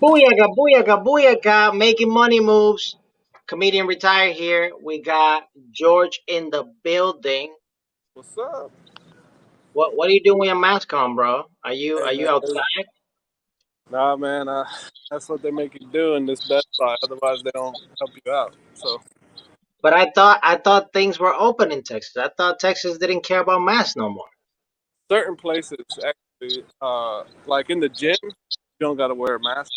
Booyaka, booyaka, booyaka, making money moves. Comedian retired here. We got George in the building. What's up? What are you doing with your mask on, bro? Are you Hey are man, you outside? nah man, that's what they make you do in this Best Buy. Otherwise, they don't help you out. So But I thought things were open in Texas. I thought Texas didn't care about masks no more. certain places actually, like in the gym, you don't gotta wear a mask.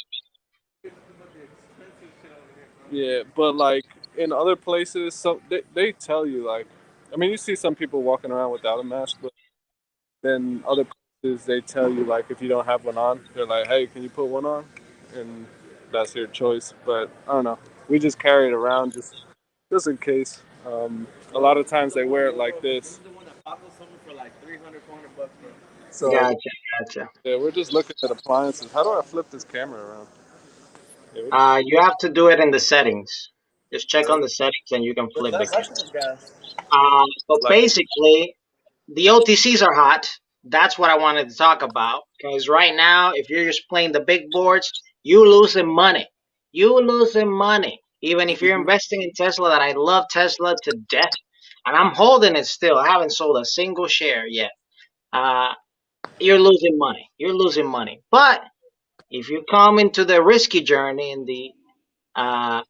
Yeah, but like in other places, some they tell you like, I mean, you see some people walking around without a mask, but then other places they tell you like if you don't have one on, they're like, hey, can you put one on? And that's your choice. But I don't know. We just carry it around just in case. A lot of times they wear it like this. So Gotcha, gotcha. yeah, we're just looking at appliances. How do I flip this camera around? Yeah, You have to do it in the settings. Just check on the settings and you can flip the camera. But like basically, the OTCs are hot. That's what I wanted to talk about. Because right now, if you're just playing the big boards, you losing money. You losing money. Even if you're mhm. investing in Tesla, that I love Tesla to death, and I'm holding it still. I haven't sold a single share yet. Uh, you're losing money. You're losing money. But if you come into the risky journey in the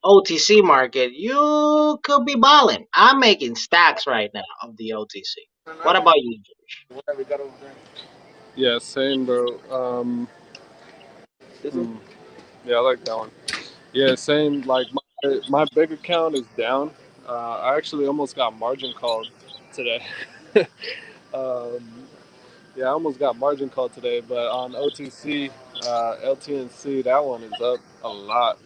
OTC market, you could be balling. I'm making stacks right now of the OTC. What about you? Yeah, same, bro. Hmm. Yeah, I like that one. Yeah, same. Like my big account is down. I actually almost got margin called today. um, yeah, I almost got margin called today, but on OTC, LTNC, that one is up a lot.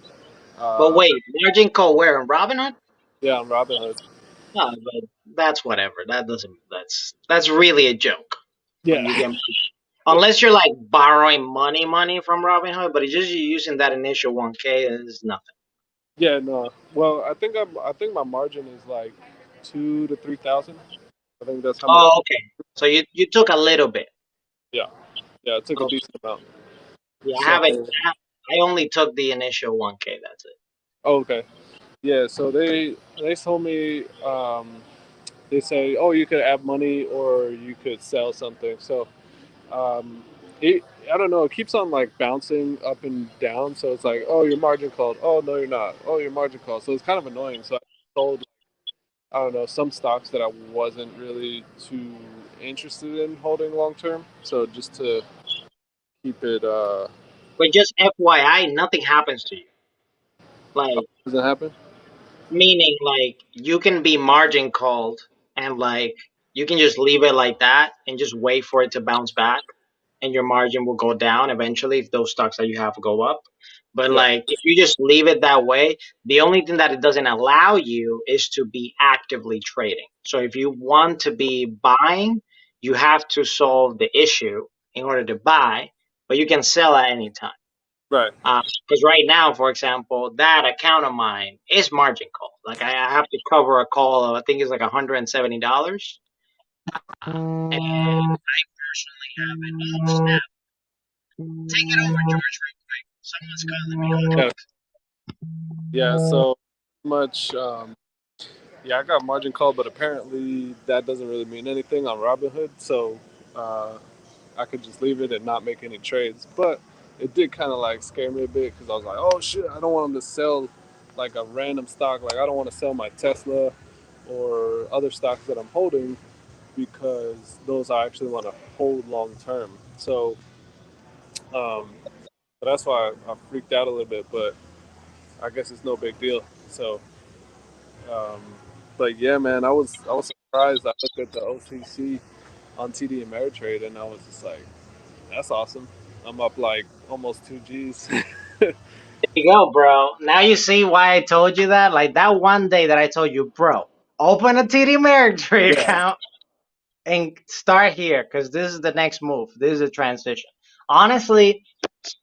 But Uh, wait, margin call where in Robinhood? yeah, on Robinhood. No, but that's whatever. That doesn't. That's really a joke when Yeah, you get unless you're like borrowing money from Robinhood, but it's just you using that initial 1K is nothing. yeah, no. Well, I think my margin is like 2 to 3 thousand. I think that's how much. Oh, okay. So you took a little bit. Yeah, yeah, it took a Okay. decent amount. Yeah, I So, haven't. I only took the initial 1K. That's it. okay, yeah. So they told me they say, oh, you could add money or you could sell something. So um, it, I don't know. It keeps on like bouncing up and down. So it's like, oh, your margin called. Oh, no, you're not. Oh, your margin called. So it's kind of annoying. So I sold, I don't know, some stocks that I wasn't really too interested in holding long term. So just to keep it, But just FYI, nothing happens to you. oh, Like doesn't happen. meaning, like you can be margin called and like you can just leave it like that and just wait for it to bounce back, and your margin will go down eventually if those stocks that you have go up. But Yeah. like if you just leave it that way, the only thing that it doesn't allow you is to be actively trading. So if you want to be buying, you have to solve the issue in order to buy, but you can sell at any time. Right. Because right now, for example, that account of mine is margin call. Like I have to cover a call of, I think it's like $170. And I personally have it. Oh snap! Take it over, George, real quick. Someone's calling me. Hold on. Yeah. Yeah. So much. Yeah, I got margin call, but apparently that doesn't really mean anything on Robinhood. So uh, I could just leave it and not make any trades. But it did kind of like scare me a bit because I was like, oh shit, I don't want them to sell like a random stock. Like I don't want to sell my Tesla or other stocks that I'm holding because those I actually want to hold long term. Um, so that's why I freaked out a little bit. But I guess it's no big deal. So Um, but yeah, man, I was surprised. I looked at the OCC on TD Ameritrade, and I was just like, "That's awesome." I'm up like almost 2 G's. There you go, bro. Now you see why I told you that. Like that one day that I told you, bro, open a TD Ameritrade Yeah, account and start here because this is the next move. This is a transition. Honestly,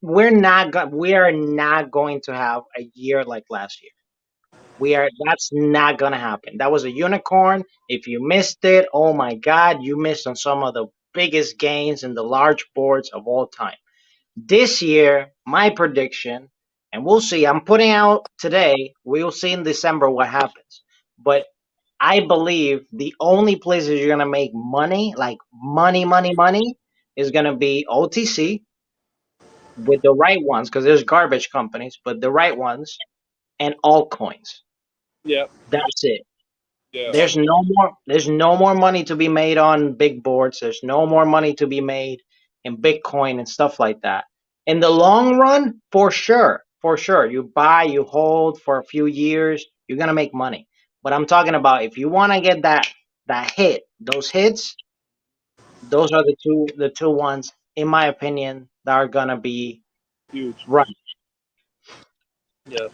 we are not going to have a year like last year. That's not gonna happen. That was a unicorn. If you missed it, oh my god, you missed on some of the biggest gains in the large boards of all time. This year, my prediction and we'll see. I'm putting out today. We'll see in December what happens. But I believe the only places you're gonna make money, like money, is gonna be OTC with the right ones, because there's garbage companies, but the right ones, and altcoins. Yeah. That's it. Yeah. There's no more money to be made on big boards. There's no more money to be made in Bitcoin and stuff like that. In the long run, for sure, for sure, you buy, you hold for a few years, you're gonna make money. But I'm talking about if you want to get that hit, those hits, those are the two ones, in my opinion, that are gonna be Huge. right. Yeah.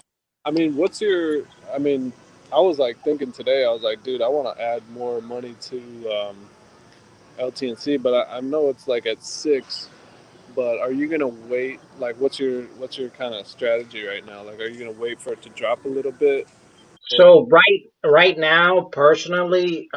I mean, what's your? I mean, I was like thinking today. I was like, dude, I want to add more money to LTNC, but I know it's like at 6. But are you gonna wait? Like, what's your kind of strategy right now? Like, are you gonna wait for it to drop a little bit? Or So right now, personally,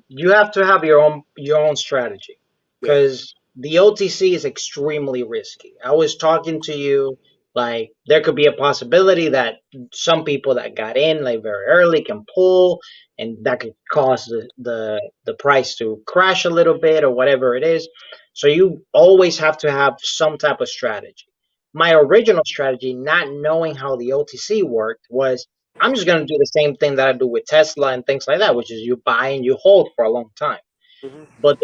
you have to have your own strategy, yeah. because the OTC is extremely risky. I was talking to you, like there could be a possibility that some people that got in like very early can pull, and that could cause the price to crash a little bit or whatever it is. So you always have to have some type of strategy. My original strategy, not knowing how the OTC worked, was I'm just going to do the same thing that I do with Tesla and things like that, which is you buy and you hold for a long time. Hmm. But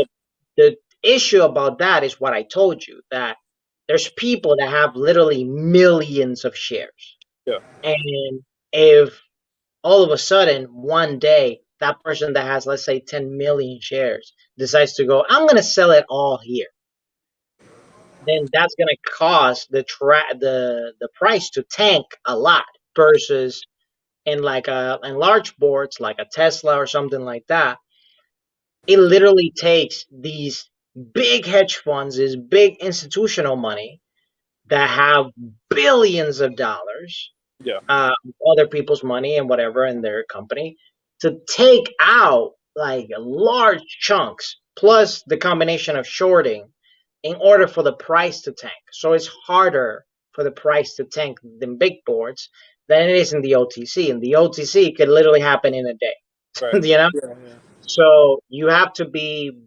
the issue about that is what I told you, that there's people that have literally millions of shares. Yeah. And if all of a sudden one day that person that has, let's say, 10 million shares decides to go, I'm going to sell it all here, then that's going to cause the price to tank a lot, versus in large boards like a Tesla or something like that. It literally takes these big hedge funds, this big institutional money that have billions of dollars, Yeah. other people's money and whatever in their company, to take out like large chunks, plus the combination of shorting, in order for the price to tank. So it's harder for the price to tank than big boards than it is in the OTC. And the OTC could literally happen in a day, Right. you know? Yeah. Yeah. So you have to be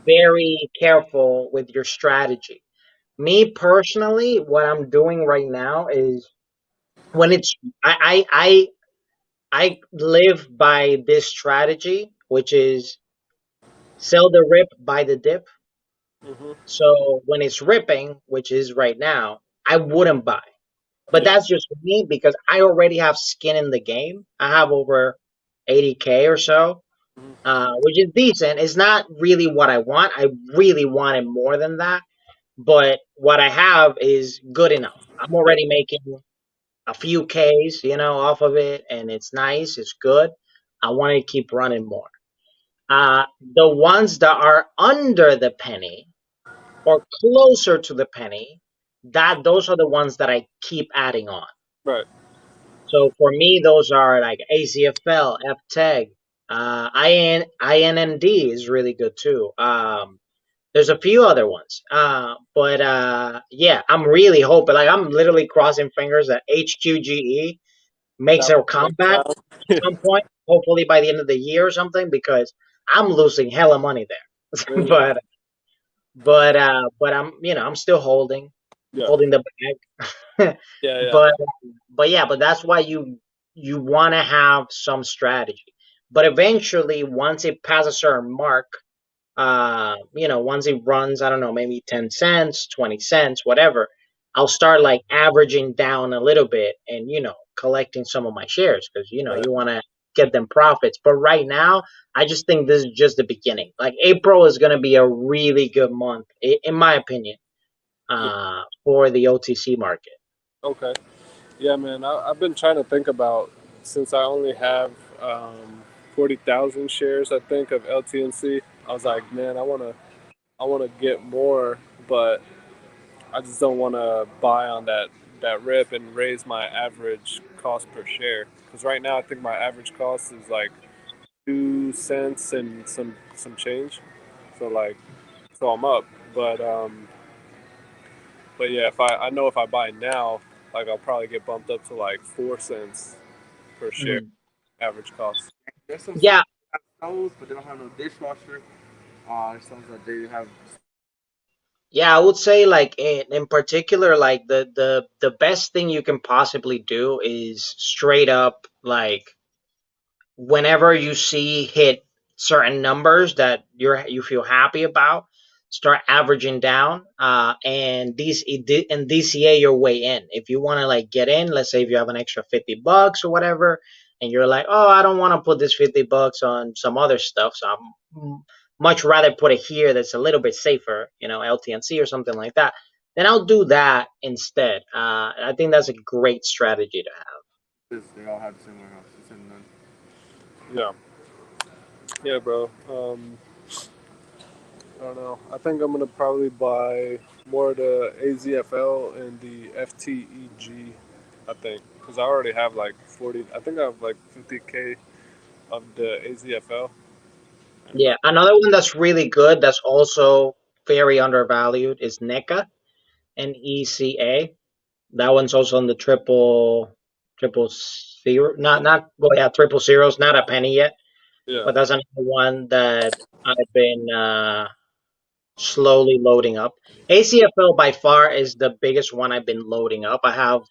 very careful with your strategy. Me personally, what I'm doing right now is, when it's I live by this strategy, which is sell the rip, buy the dip. Hmm. So when it's ripping, which is right now, I wouldn't buy. But Yeah. that's just me, because I already have skin in the game. I have over 80K or so, Hmm. which is decent. It's not really what I want. I really wanted more than that. But what I have is good enough. I'm Yeah. already making a few Ks, off of it, and it's nice. It's good. I want to keep running more. The ones that are under the penny or closer to the penny, that those are the ones that I keep adding on. Right. So for me, those are like AZFL, FTEG, INND is really good too. There's a few other ones, but yeah, I'm really hoping. Like I'm literally crossing fingers that HQGE makes That a makes comeback sense. at some point, hopefully by the end of the year or something, because I'm losing hella money there. Really. but I'm still Yeah. holding the bag. Yeah. Yeah. but yeah, but that's why you want to have some strategy. But eventually, once it passes a certain mark, once it runs, I don't know, maybe 10 cents, 20 cents, whatever, I'll start like averaging down a little bit and, collecting some of my shares, because, Right. you want to get them profits. But right now, I just think this is just the beginning. Like April is going to be a really good month, in my opinion, Yeah. for the OTC market. Okay. Yeah, man. I've been trying to think about, since I only have 40,000 shares, I think, of LTNC. I was like, man, I wanna get more, but I just don't want to buy on that rip and raise my average cost per share. Because right now, I think my average cost is like 2 cents and some change. So like, so I'm up. But yeah, if I know if I buy now, Like I'll probably get bumped up to like 4 cents per share Mm. average cost. There's some stores Yeah, that have stoves, but they don't have no dishwasher. There's some that they have. yeah, I would say like in particular, like the best thing you can possibly do is straight up like whenever you see hit certain numbers that you feel happy about, start averaging down. And these in DCA your way in. If you want to like get in, let's say if you have an extra $50 or whatever, and you're like, oh, I don't want to put this $50 on some other stuff, so I'm much rather put it here that's a little bit safer, LTNC or something like that. Then I'll do that instead. I think that's a great strategy to have. They all have the same warehouse. It's in none. Yeah, yeah, bro. I don't know. I think I'm gonna probably buy more of the AZFL and the FTEG. I think because I already have like 40. I think I have like 50K of the AZFL. And Yeah, another one that's really good that's also very undervalued is NECA, NECA. That one's also in the triple zero, not well, yeah, triple zeros, not a penny yet, yeah, but that's another one that I've been slowly loading up. ACFL by far is the biggest one I've been loading up. I have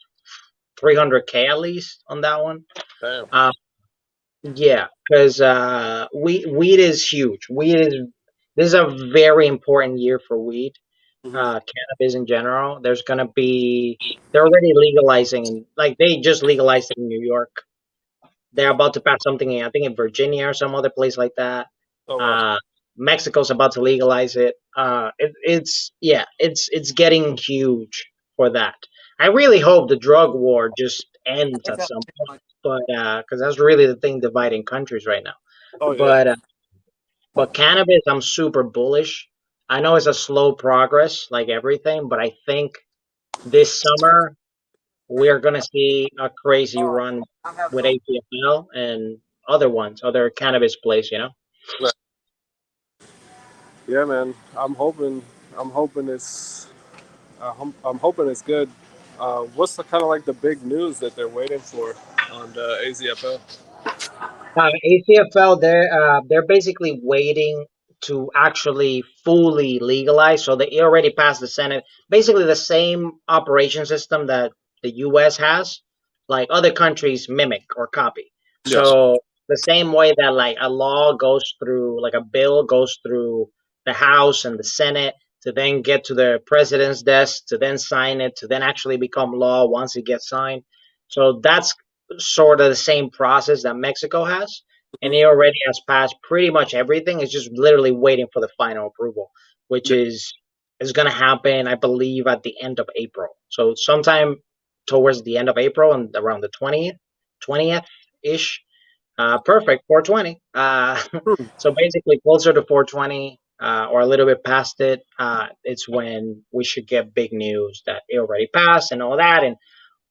300K at least on that one. damn. Uh, Yeah, because weed is huge. Weed is This is a very important year for weed. Hmm. Cannabis in general. They're already legalizing, like they just legalized it in New York. They're about to pass something in, I think in Virginia or some other place like that. Oh wow. Uh, Mexico's about to legalize it. It's getting huge for that. I really hope the drug war just ends It's at out some too point, much. but because that's really the thing dividing countries right now. Oh yeah. But cannabis, I'm super bullish. I know it's a slow progress, like everything, but I think this summer we're gonna see a crazy Oh, run I have with some. AZFL and other cannabis plays. Right. Yeah, man. I'm hoping it's. I'm hoping it's good. What's the kind of like the big news that they're waiting for on the AZFL? ACFL, they're basically waiting to actually fully legalize. So they already passed the Senate. Basically, the same operation system that the U.S. has, like other countries mimic or copy. Yeah. So the same way that like a law goes through, like a bill goes through the House and the Senate to then get to the president's desk to then sign it to then actually become law once it gets signed. So that's sort of the same process that Mexico has, and Hmm. he already has passed pretty much everything. It's just literally waiting for the final approval, which Yeah. is going to happen, I believe, at the end of April. So sometime towards the end of April and around the 20th ish. Perfect, 420. Hmm. So basically, closer to 420 or a little bit past it, it's when we should get big news that it already passed and all that. And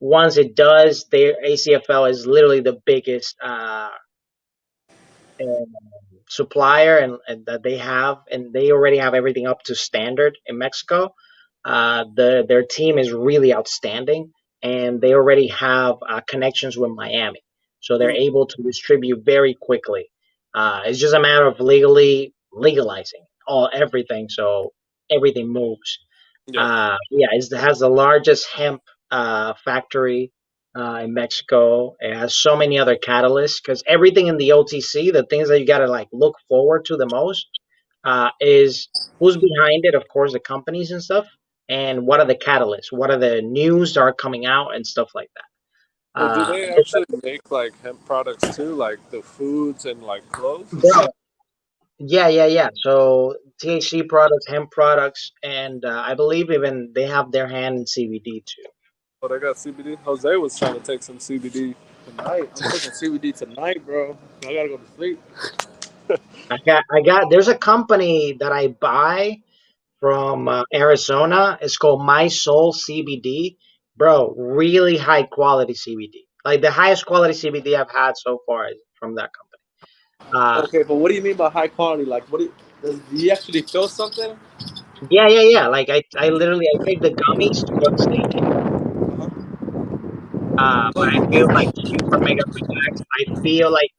once it does, their ACFL is literally the biggest um, supplier and that they have, and they already have everything up to standard in Mexico. Their team is really outstanding, and they already have connections with Miami, so they're Hmm. able to distribute very quickly. It's just a matter of legally legalizing all everything, so everything moves. Yeah. Yeah, it has the largest hemp factory in Mexico. It has so many other catalysts because everything in the OTC, the things that you got to like look forward to the most, is who's behind it. Of course, the companies and stuff, and what are the catalysts? What are the news that are coming out and stuff like that. Well, do they actually make like hemp products too, like the foods and like clothes and stuff? Yeah, yeah, yeah. So THC products, hemp products, and I believe even they have their hand in CBD too. Oh, they got CBD. Jose was trying to take some CBD. Tonight, I'm taking CBD tonight, bro. I gotta go to sleep. There's a company that I buy from Arizona. It's called My Soul CBD. Bro, really high quality CBD. Like the highest quality CBD I've had so far is from that company. Uh, Okay, but what do you mean by high quality? Like, do you actually feel something? yeah, yeah, yeah. Like I take the gummies to go to sleep. Uh-huh. but I feel like super mega relaxed. I feel like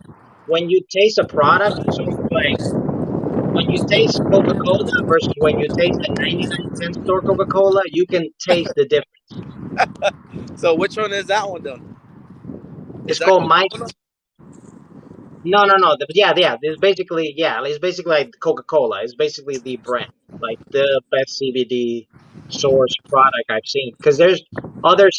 when you taste a product, so like when you taste Coca Cola versus when you taste the 99-cent store Coca Cola, you can taste the difference. So which one is that one then? Is It's that called my Coca-Cola? No, no, no. Yeah. It's basically like Coca Cola. It's basically the brand, like the best CBD source product I've seen. Because there's other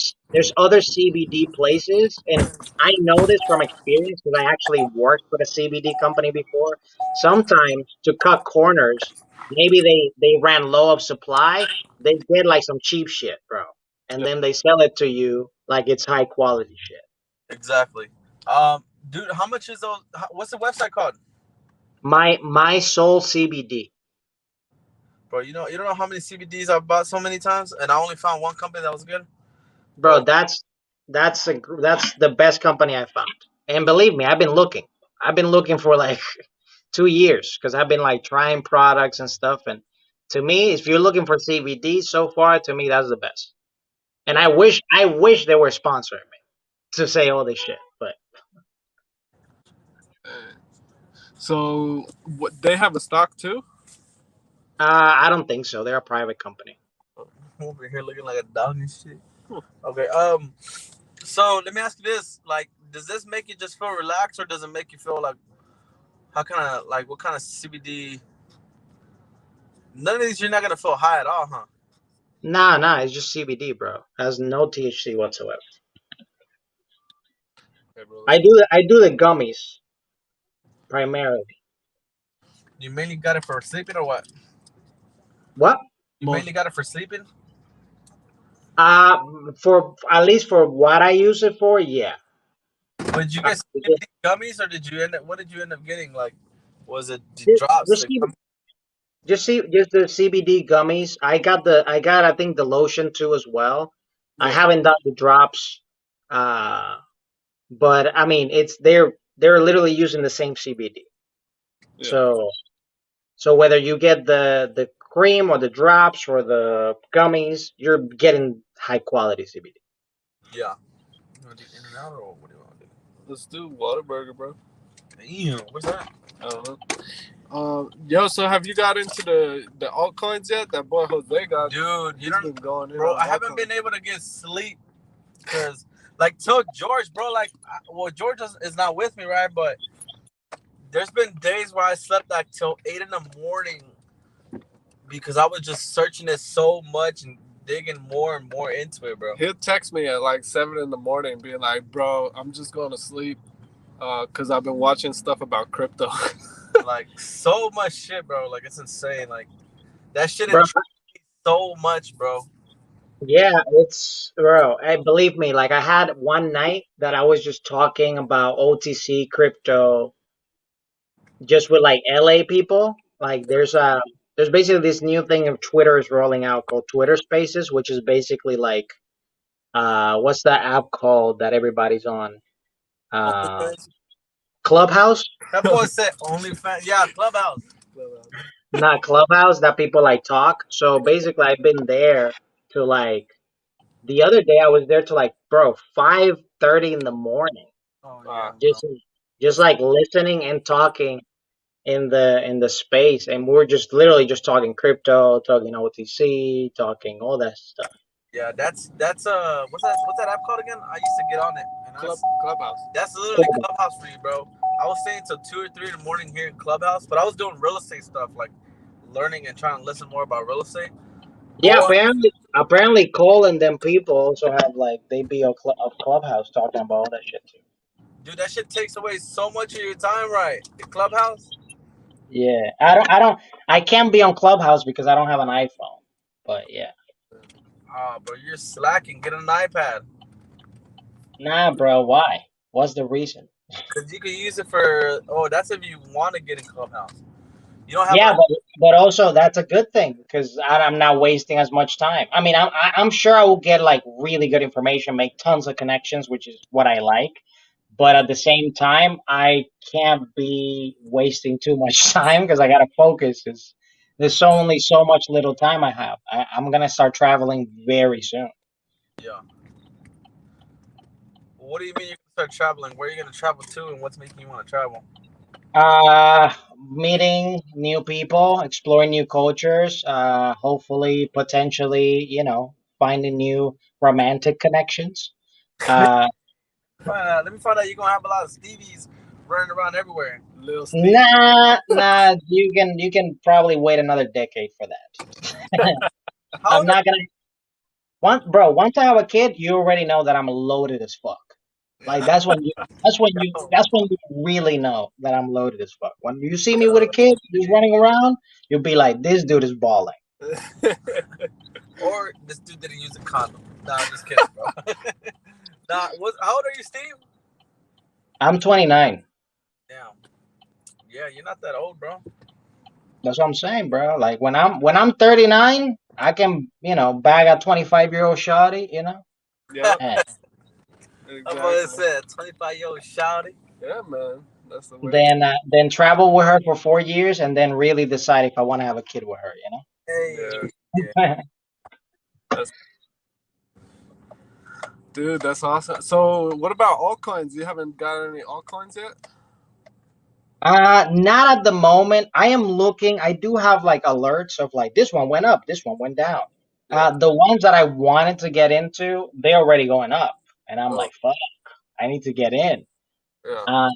CBD places, and I know this from experience because I actually worked with a CBD company before. Sometimes to cut corners, maybe they ran low of supply. They get like some cheap shit, bro, and Yeah. then they sell it to you like it's high quality shit. Exactly. Dude, how much is those? What's the website called? My Soul CBD. Bro, you don't know how many CBDs I've bought so many times, and I only found one company that was good. Bro, Bro, that's the best company I found. And believe me, I've been looking. I've been looking for like 2 years because I've been like trying products and stuff. And to me, if you're looking for CBD so far, to me that's the best. And Yeah. I wish they were sponsoring me to say all this shit, but So what they have a stock too? I don't think so. They're a private company. I'm over here looking like a dog and shit. Hmm. Okay. So let me ask you this: like, does this make you just feel relaxed, or does it make you feel like how kind of like what kind of CBD? None of these you're not gonna feel high at all, huh? Nah, it's just CBD, bro. It has no THC whatsoever. Okay, bro. Let's go. I do the gummies primarily. You mainly got it for sleeping, or what? What? You mainly got it for sleeping. Uh, for at least for what I use it for, yeah. But did you Uh, get CBD gummies, or did you end up? What did you end up getting? Like, was it the just, drops? just, The see- gummies? just the CBD gummies. I got I think the lotion too as well. I Yeah. haven't done the drops, uh, but I mean they're literally using the same CBD. Yeah. So whether you get the cream or the drops or the gummies, you're getting high quality CBD. Yeah. You want to do in and out, or what do you want to do? Let's do Whataburger, bro. Damn, what's that? I don't know. Yo, so have you got into the altcoins yet? That boy Jose got. Dude, you He's don't, been going in bro. on I haven't altcoins. been able to get sleep because, like, till George, bro. Like, well, George is not with me, right? But there's been days where I slept like till 8 in the morning because I was just searching it so much and digging more and more into it, bro. He'll text me at like 7 in the morning, being like, "Bro, I'm just going to sleep, cause I've been watching stuff about crypto." Like so much shit, bro. Like it's insane. Like that shit Bro, intrigues me so much, bro. yeah, it's bro. Believe me, like I had one night that I was just talking about OTC crypto just with like LA people. Like there's basically this new thing of Twitter is rolling out called Twitter Spaces, which is basically like what's that app called that everybody's on? Uh OnlyFans. Clubhouse? That boy said OnlyFans. Yeah, Clubhouse. Not Clubhouse that people like talk. So basically I've been there to like the other day I was there to like bro 5:30 in the morning. Oh yeah, Wow. bro. Just That's like listening and talking in the space, and we're just literally just talking crypto, talking OTC, talking all that stuff. yeah. That's what's that app called again? I used to get on it, and Clubhouse. that's literally Cool. Clubhouse for you, bro. I was staying till 2 or 3 in the morning here in Clubhouse, but I was doing real estate stuff, like learning and trying to listen more about real estate. Yeah, Boy, apparently Cole and them people also have like they be a clubhouse talking about all that shit too. dude, that shit takes away so much of your time, right? The Clubhouse. Yeah, I can't be on Clubhouse because I don't have an iPhone. But yeah, Ah, bro, you're slacking. Get an iPad. nah, bro. Why? What's the reason? Because you can use it for, oh, that's if you want to get in Clubhouse. You don't have Yeah, a, but also that's a good thing because I'm not wasting as much time. I mean, I'm sure I will get like really good information, make tons of connections, which is what I like. But at the same time, I can't be wasting too much time because I gotta focus. There's so only so much little time I have. I'm gonna start traveling very soon. yeah. What do you mean you're gonna start traveling? Where are you gonna travel to, and what's making you want to travel? Meeting new people, exploring new cultures, hopefully, potentially, finding new romantic connections. Uh, Let me find out. You're gonna have a lot of Stevies running around everywhere. Little Steve. nah, you can probably wait another decade for that. How I'm old are not gonna once I have a kid, you already know that I'm loaded as fuck. you? Like Yeah. that's when you really know that I'm loaded as fuck. When you see me with a kid just running around, you'll be like, this dude is balling. Or this dude didn't use a condom. Nah, I'm just kidding, bro. Nah, how old are you, Steve? I'm 29. Damn. Yeah, you're not that old, bro. That's what I'm saying, bro. Like when I'm 39, I can, bag a 25-year-old shawty, Yep, and I'm gonna exactly. say 25-year-old shouty. Yeah, man, that's the way. then travel with her for 4 years and then really decide if I want to have a kid with her, Hey. Yeah, Yeah. that's dude. That's awesome. So, what about altcoins? You haven't got any altcoins yet? Not at the moment. I am looking. I do have like alerts of like this one went up, this one went down. Yeah. The ones that I wanted to get into, they're already going up, and I'm Oh, like, fuck, I need to get in. yeah. Uh,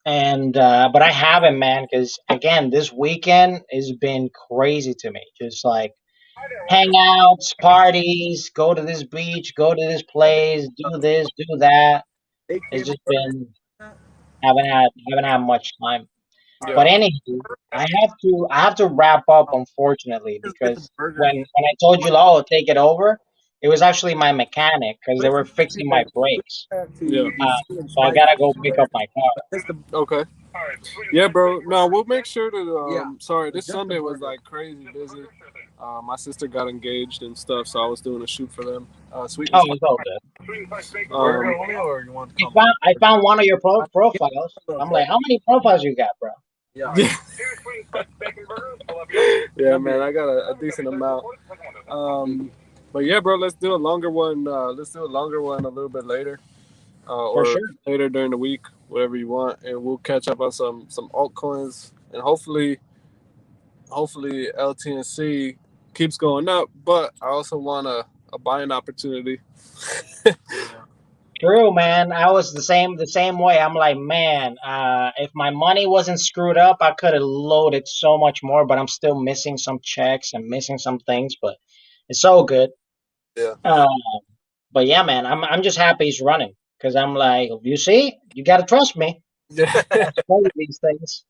and but I haven't, man, because again, this weekend has been crazy to me. Just like hangouts, parties, go to this beach, go to this place, do this, do that. It's AK just burger. been haven't had much time. But Yeah. anywho, I have to wrap up, unfortunately, Just get the because burger. when I told you, oh, take it over, it was actually my mechanic because they But it's were the fixing my brakes. Yeah. be sweet and So I spicy. gotta go pick up my car. It's the Okay. Yeah, bro. No, we'll make sure to. yeah. Sorry, But this just the Sunday was burger. like crazy busy. My sister got engaged and stuff, so I was doing a shoot for them. Sweet and Oh, spicy. it's all good. Burger only, or you want the I combo? found I found one of your Yeah, profiles. I'm okay. like, how many profiles you got, bro? Yeah. Yeah. Yeah, man, I got a decent amount. But yeah, bro, let's do a longer one. Let's do a longer one a little bit later, For or sure. later during the week, whatever you want, and we'll catch up on some altcoins, and hopefully LTNC keeps going up. But I also want a buying opportunity. Yeah. True, man. I was the same way. I'm like, man, if my money wasn't screwed up, I could have loaded so much more, but I'm still missing some checks and missing some things, but it's all good. Yeah. Uh, but yeah, man, I'm just happy he's running because I'm like, you see, you gotta trust me. Yeah. Tell you these things.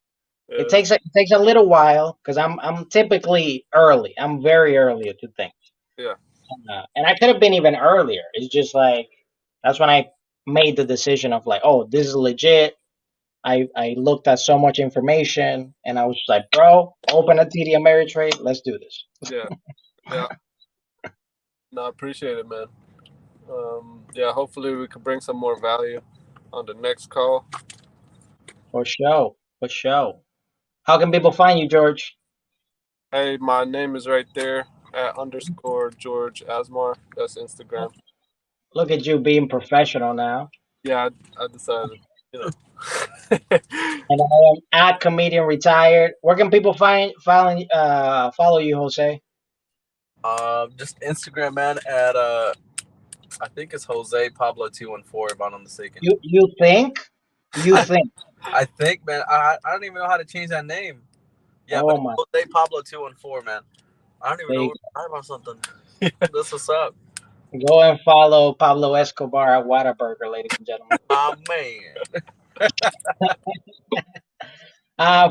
It Yeah. takes it takes a little while because I'm typically early. I'm very early to things. Yeah. And I could have been even earlier. It's just like that's when I made the decision of like, oh, this is legit. I looked at so much information and I was just like, bro, open a TD Ameritrade. Let's do this. Yeah. Yeah. No, I appreciate it, man. Yeah, hopefully we can bring some more value on the next call. For sure. For sure. How can people find you, George? Hey, my name is right there at underscore George Asmar. That's Instagram. Look at you being professional now. Yeah, I decided, you know. And I am at comedian retired. Where can people follow you, Jose? Just Instagram, man. At I think it's Jose Pablo 214, if I'm not mistaken. You think? You I, think? I think, man. I don't even know how to change that name. Yeah, but Oh it's my, Jose Pablo 214, man. I don't even there know you we're live on something. That's what's up. go. Go and follow Pablo Escobar at Whataburger, ladies and gentlemen. Man.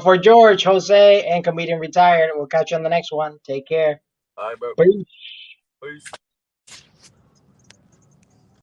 For George, Jose, and comedian retired. We'll catch you on the next one. Take care. All right, bro. Peace. Peace.